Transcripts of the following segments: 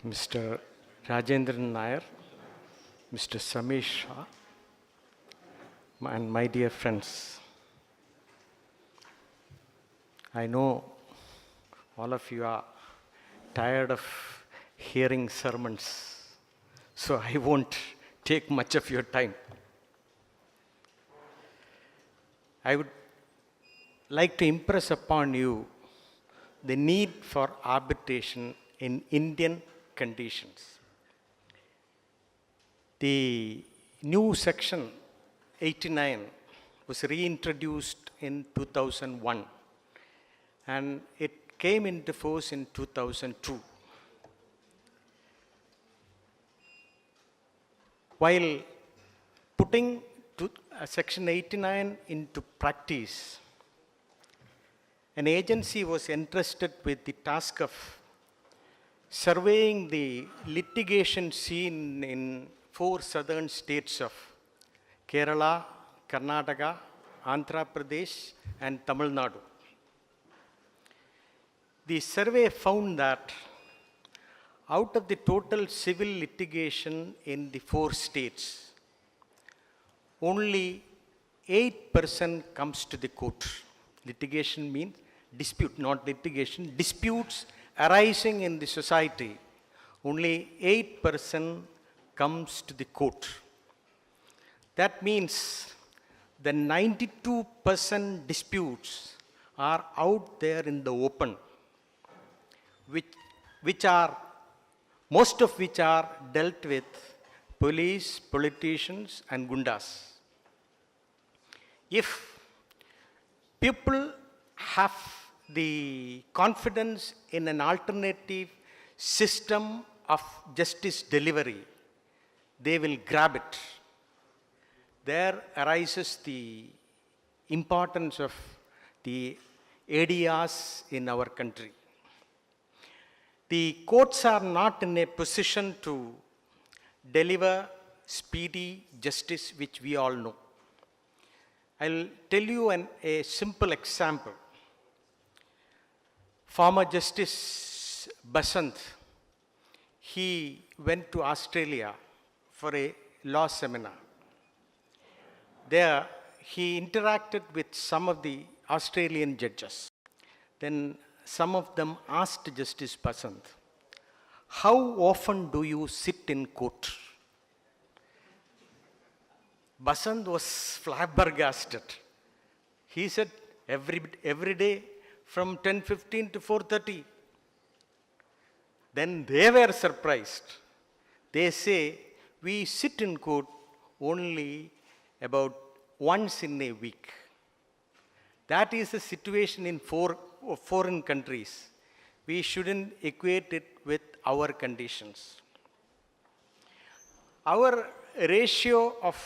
Mr. Rajendran Nair, Mr. Sameer Shah, and my dear friends. I know all of you are tired of hearing sermons, so I won't take much of your time. I would like to impress upon you the need for arbitration in Indian conditions. The new section 89 was reintroduced in 2001 and it came into force in 2002. While putting Section 89 into practice, an agency was entrusted with the task of surveying the litigation scene in 4 southern states of Kerala, Karnataka, Andhra Pradesh, and Tamil Nadu. The survey found that out of the total civil litigation in the 4 states, only 8% comes to the court. Litigation means dispute, not litigation. Disputes arising in the society, only 8% comes to the court. That means the 92% disputes are out there in the open, most of which are dealt with police, politicians, and gundas. If people have the confidence in an alternative system of justice delivery, they will grab it. There arises the importance of the ADRs in our country. The courts are not in a position to deliver speedy justice, which we all know. I'll tell you a simple example. Former Justice Basant, he went to Australia for a law seminar. There, he interacted with some of the Australian judges. Then some of them asked Justice Basant, "How often do you sit in court?" Basant was flabbergasted. He said, every day from 10:15 to 4:30. Then they were surprised. They say, "We sit in court only about once in a week." That is the situation in 4 foreign countries. We shouldn't equate it with our conditions. Our ratio of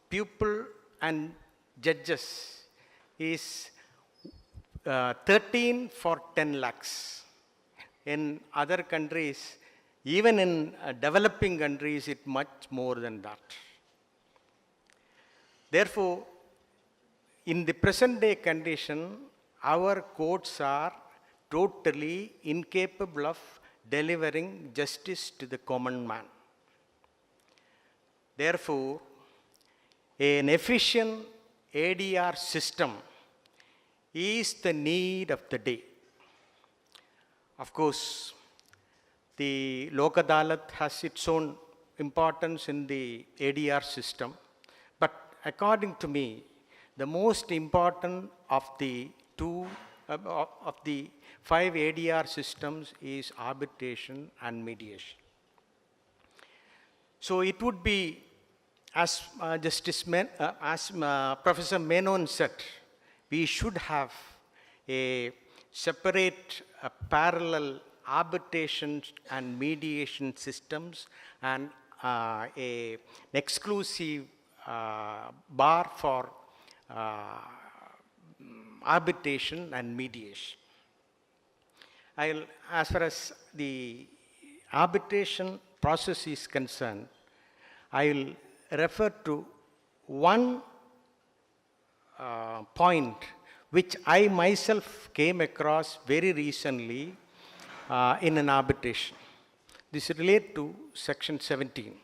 pupil and judges is 13 for 10 lakhs. In other countries, even in developing countries, it's much more than that. Therefore, in the present day condition, our courts are totally incapable of delivering justice to the common man. Therefore, an efficient ADR system is the need of the day. Of course, the Lok Adalat has its own importance in the ADR system, but according to me, the most important of the 5 ADR systems is arbitration and mediation. So it would be, as Professor Menon said, we should have a separate parallel arbitration and mediation systems and an exclusive bar for arbitration and mediation. As far as the arbitration process is concerned, I will refer to one point which I myself came across very recently in an arbitration. This relates to section 17.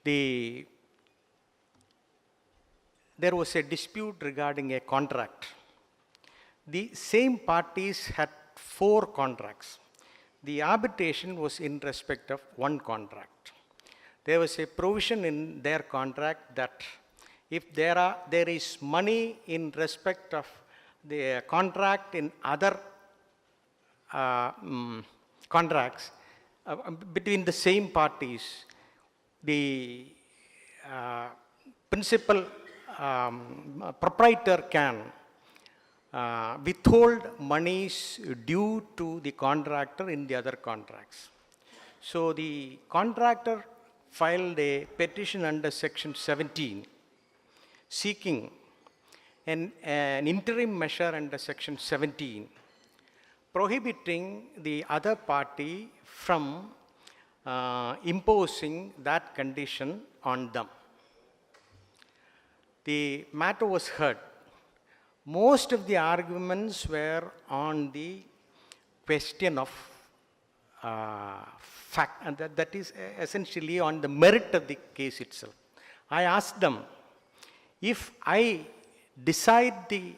There was a dispute regarding a contract. The same parties had 4 contracts. The arbitration was in respect of one contract. There was a provision in their contract that if there is money in respect of the contract in other contracts between the same parties, the principal proprietor can withhold monies due to the contractor in the other contracts. So the contractor filed a petition under section 17 seeking an interim measure under section 17 prohibiting the other party from imposing that condition on them. The matter was heard. Most of the arguments were on the question of fact, and that is essentially on the merit of the case itself. I asked them, if I decide the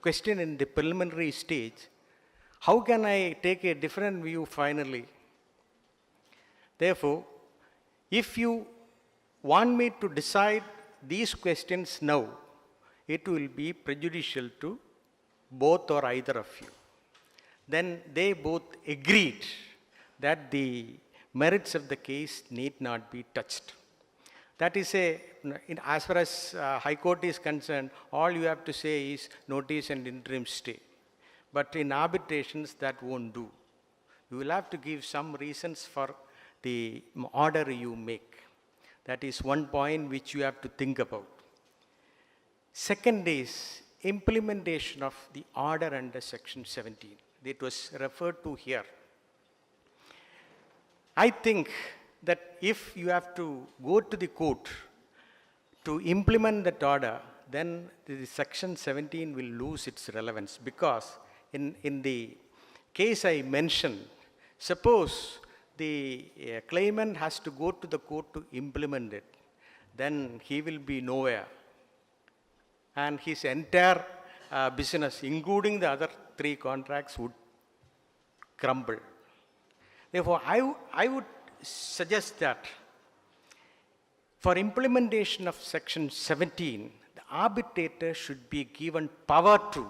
question in the preliminary stage, how can I take a different view finally? Therefore, if you want me to decide these questions now, it will be prejudicial to both or either of you. Then they both agreed that the merits of the case need not be touched. That is as far as High Court is concerned, all you have to say is notice and interim stay. But in arbitrations, that won't do. You will have to give some reasons for the order you make. That is one point which you have to think about. Second is implementation of the order under section 17. It was referred to here. I think that if you have to go to the court to implement that order, then the section 17 will lose its relevance, because in the case I mentioned, suppose the claimant has to go to the court to implement it, then he will be nowhere. And his entire business, including the other 3 contracts, would crumble. Therefore, I would suggest that for implementation of section 17, the arbitrator should be given power to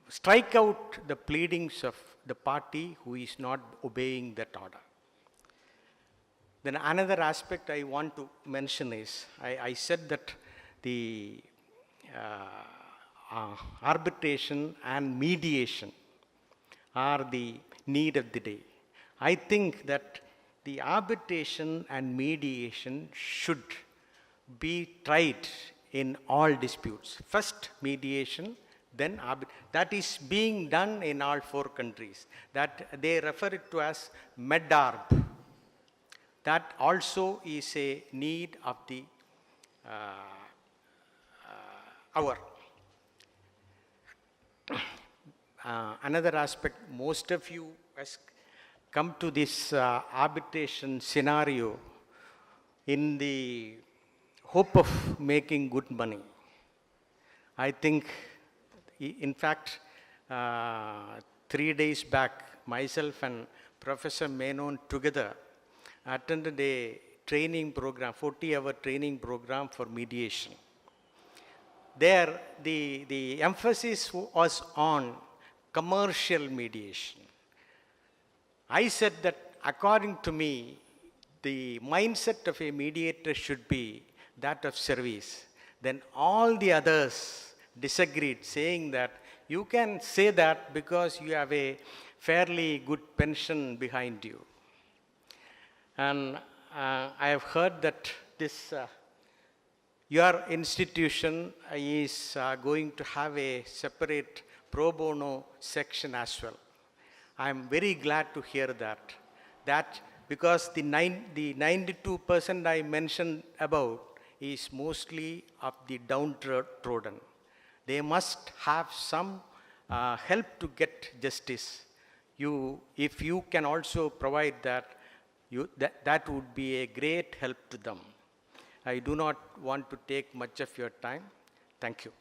strike out the pleadings of the party who is not obeying that order. Then another aspect I want to mention is, I said that the arbitration and mediation are the need of the day. I think that the arbitration and mediation should be tried in all disputes. First mediation, then arbitration. That is being done in all 4 countries. That they refer it to as MEDARB. That also is a need of the hour. Another aspect, most of you has come to this arbitration scenario in the hope of making good money. I think, in fact, 3 days back, myself and Professor Menon together attended a training program, 40-hour training program for mediation. There, the emphasis was on commercial mediation. I said that according to me, the mindset of a mediator should be that of service. Then all the others disagreed, saying that you can say that because you have a fairly good pension behind you. And I have heard that this your institution is going to have a separate pro bono section as well. I am very glad to hear that because the 92% I mentioned about is mostly of the downtrodden. They must have some help to get justice, if you can also provide that, that would be a great help to them. I do not want to take much of your time. Thank you.